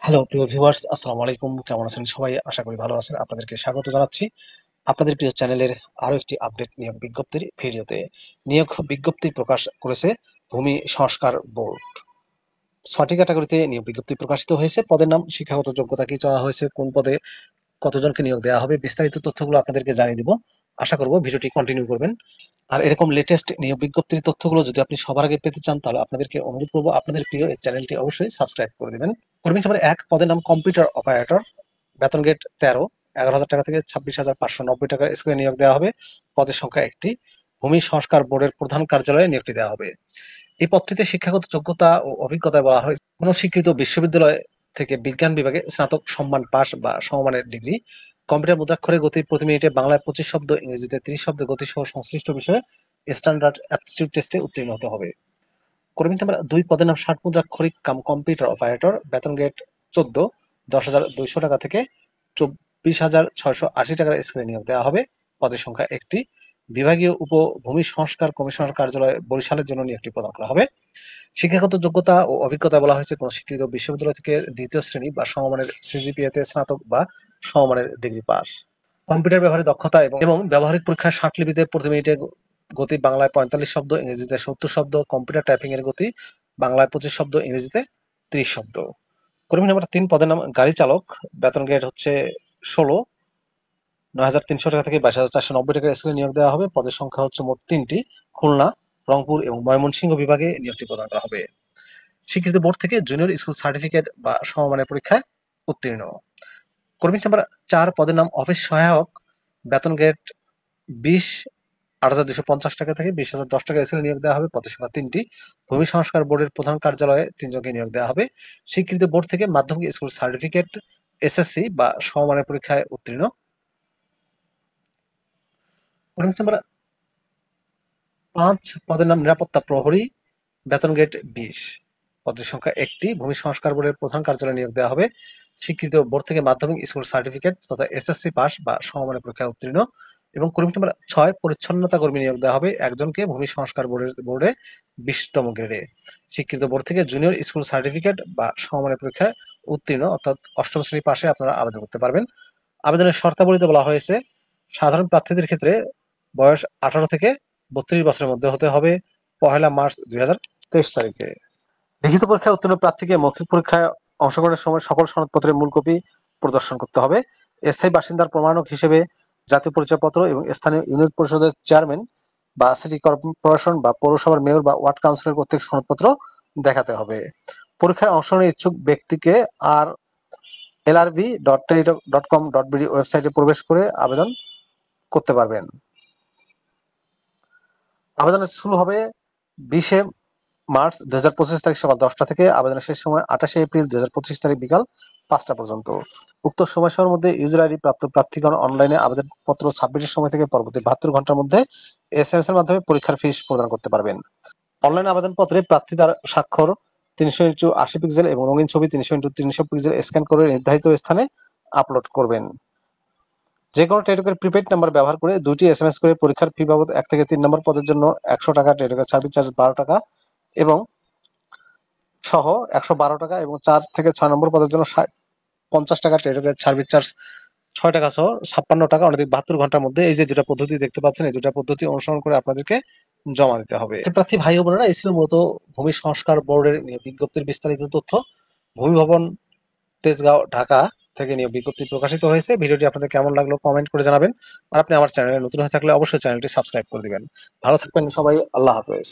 Hello প্রিয় viewers, আসসালামু আলাইকুম। কেমন আছেন সবাই? আশা করি ভালো আছেন। আপনাদেরকে স্বাগত জানাচ্ছি আপনাদের প্রিয় চ্যানেলের আরো একটি আপডেট নিয়োগ বিজ্ঞপ্তির ভিডিওতে। নিয়োগ বিজ্ঞপ্তি প্রকাশ করেছে ভূমি সংস্কার বোর্ড। ৬টি ক্যাটাগরিতে নিয়োগ বিজ্ঞপ্তি প্রকাশিত হয়েছে। পদের নাম, শিক্ষাগত যোগ্যতা কি চাওয়া হয়েছে, কোন পদে কতজনকে নিয়োগ দেওয়া হবে, বিস্তারিত তথ্যগুলো আপনাদেরকে জানিয়ে দিব। আশা করব ভিডিওটি কন্টিনিউ করবেন। আর এরকম লেটেস্ট নিয়োগ বিজ্ঞপ্তির তথ্যগুলো যদি আপনি সবার আগে পেতে চান, তাহলে আপনাদেরকে অনুরোধ করবো আপনাদের প্রিয় এই চ্যানেলটি অবশ্যই সাবস্ক্রাইব করে দিবেন। কর্মী নম্বর ১, পদের নাম কম্পিউটার অপারেটর। বেতন গ্রেড ১৩, ১১,০০০ টাকা থেকে ২৬,৫৯০ টাকা স্কেলে নিয়োগ দেওয়া হবে। পদের সংখ্যা ১টি। ভূমি সংস্কার বোর্ডের প্রধান কার্যালয়ে নিয়োগটি দেওয়া হবে। এই পদটিতে শিক্ষাগত যোগ্যতা ও অভিজ্ঞতায় বলা হয় কোন স্বীকৃত বিশ্ববিদ্যালয় থেকে বিজ্ঞান বিভাগে স্নাতক সম্মান পাস বা সমমানের ডিগ্রি, কম্পিউটার মুদ্রাক্ষরের গতি প্রতি মিনিটে বাংলায় ২৫ শব্দ, ইংরেজিতে ৩০ শব্দ গতি সহ সংশ্লিষ্ট বিষয়ে স্ট্যান্ডার্ড অ্যাপটিটিউড টেস্টে উত্তীর্ণ হতে হবে। কর্মী নাম্বার ২, পদের নাম ষাট মুদ্রাক্ষরিক কাম কম্পিউটার অপারেটর। বেতন গ্রেড ১৪, ১০,২০০ টাকা থেকে ২৪,৬৮০ টাকার স্কেলে নিয়োগ দেওয়া হবে। পদের সংখ্যা ১টি। বিভাগীয় উপভূমি সংস্কার কমিশনার কার্যালয় বরিশালের জন্য নিয়োগটি প্রদান করা হবে। শিক্ষাগত যোগ্যতা ও অভিজ্ঞতা বলা হয়েছে কোন স্বীকৃত বিশ্ববিদ্যালয় থেকে দ্বিতীয় শ্রেণী বা সমমানের সিজিপিএতে স্নাতক বা সমমানের ডিগ্রি পাস। কম্পিউটার ব্যবহারে দক্ষতা এবং ব্যবহারিক পরীক্ষায় ৬০ লিপিতে প্রতি মিনিটে গতি বাংলায় ৪৫ শব্দ, ইংরেজিতে ৭০ শব্দ। কম্পিউটার টাইপিং এর গতি বাংলায় ২৫ শব্দ, ইংরেজিতে ৩০ শব্দ। কর্মী নাম্বার ৩, পদের নাম গাড়ি চালক। বেতন গ্রেড হচ্ছে ১৬, ৯,৩০০ টাকা থেকে ২২,৪৯০ টাকা স্কেলে নিয়োগ দেওয়া হবে। পদের সংখ্যা হচ্ছে মোট ৩টি। খুলনা, রংপুর এবং ময়মনসিংহ বিভাগে নিয়োগটি প্রদান করা হবে। স্বীকৃত বোর্ড থেকে জুনিয়র স্কুল সার্টিফিকেট বা সমমানের পরীক্ষায় উত্তীর্ণ। কর্মী নাম্বার ৪, পদের নাম অফিস সহায়ক। বেতন গ্রেড ২০, ৮,২৫০ টাকা থেকে ২০,০১০ টাকা স্কেলে নিয়োগ দেওয়া হবে। পদের সংখ্যা ৩টি। ভূমি সংস্কার বোর্ডের প্রধান কার্যালয়ে ৩ জনকে নিয়োগ দেওয়া হবে। স্বীকৃত বোর্ড থেকে মাধ্যমিক স্কুল সার্টিফিকেট, এসএসসি বা সমমানের পরীক্ষায় উত্তীর্ণ। কর্মী নাম্বার ৫, পদের নাম নিরাপত্তা প্রহরী। বেতন গ্রেড ২০, পদের সংখ্যা ১টি। ভূমি সংস্কার বোর্ডের প্রধান কার্যালয়ে নিয়োগ দেওয়া হবে। স্বীকৃত বোর্ড থেকে মাধ্যমিক স্কুল সার্টিফিকেট তথা এসএসসি পাস বা সমমানের পরীক্ষায় উত্তীর্ণ। এবং কর্মী নাম্বার ৬, পরিচ্ছন্নতা কর্মী নিয়োগ দেওয়া হবে একজনকে ভূমি সংস্কার বোর্ডে ২০তম গ্রেডে। স্বীকৃত বোর্ড থেকে জুনিয়র স্কুল সার্টিফিকেট বা সমমানের পরীক্ষায় উত্তীর্ণ, অর্থাৎ অষ্টম শ্রেণী পাশে আপনারা আবেদন করতে পারবেন। আবেদনের শর্তাবলীতে বলা হয়েছে সাধারণ প্রার্থীদের ক্ষেত্রে বয়স ১৮ থেকে ৩২ বছরের মধ্যে হতে হবে ১লা মার্চ ২০২৩ তারিখে। লিখিত পরীক্ষায় উত্তীর্ণ প্রার্থীকে মৌখিক পরীক্ষায় অংশগ্রহণের সময় সকল সনদপত্রের মূল কপি প্রদর্শন করতে হবে। স্থায়ী বাসিন্দার প্রমাণক হিসেবে জাতীয় পরিচয়পত্র এবং স্থানীয় ইউনিট পরিষদের চেয়ারম্যান বা সিটি কর্পোরেশন বা পৌরসভার মেয়র বা ওয়ার্ড কাউন্সিলর কর্তৃক সনদপত্র দেখাতে হবে। পরীক্ষায় অংশগ্রহণের ইচ্ছুক ব্যক্তিকে lrv.teli.com.bd ওয়েবসাইটে প্রবেশ করে আবেদন করতে পারবেন। আবেদন শুরু হবে ২০ মার্চ ২০২৫ তারিখ সকাল ১০টা থেকে। আবেদনের শেষ সময় ২৮ এপ্রিল ২০২৫ তারিখ বিকাল ৫টা পর্যন্ত। উক্ত সময়সীমার মধ্যে ইউজার আইডি প্রাপ্ত প্রার্থীগণ অনলাইনে আবেদনপত্র সাবমিটের সময় থেকে পরবর্তী ৭২ ঘন্টার মধ্যে এসএমএস এর মাধ্যমে পরীক্ষার ফিস প্রদান করতে পারবেন। অনলাইন আবেদনপত্রে প্রার্থী তার স্বাক্ষর ৩০০x৮০ পিক্সেল এবং রঙিন ছবি ৩০০x৩০০ পিক্সেল স্ক্যান করে নির্ধারিত স্থানে আপলোড করবেন। যে কোনো টেলিটকের প্রিপেইড নাম্বার ব্যবহার করে ২টি এসএমএস করে পরীক্ষার ফি বাবদ ১ থেকে ৩ নম্বর পদের জন্য ১০০ টাকা, টেলিটকের সার্ভিস চার্জ ১২ টাকা এবং সহ ১১২ টাকা এবং ৪ থেকে ৬ নম্বর পদের জন্য ৫০ টাকা, টেলিটকের সার্ভিস চার্জ ৬ টাকা সহ ৫৬ টাকা অনধিক ৭২ ঘন্টার মধ্যে। এই যে দুটা পদ্ধতি দেখতে পাচ্ছেন, এই দুটা পদ্ধতি অনুসরণ করে আপনাদেরকে জমা দিতে হবে। প্রার্থী ভাই ও বোনেরা, এই ছিল মূলত ভূমি সংস্কার বোর্ডের বিজ্ঞপ্তির বিস্তারিত তথ্য। ভূমি ভবন, তেজগাঁও, ঢাকা থেকে নিয়োগ বিজ্ঞপ্তি প্রকাশিত হয়েছে। ভিডিওটি আপনাদের কেমন লাগলো কমেন্ট করে জানাবেন। আর আপনি আমার চ্যানেলে নতুন হয়ে থাকলে অবশ্যই চ্যানেলটি সাবস্ক্রাইব করে দিবেন। ভালো থাকবেন সবাই। আল্লাহ হাফেজ।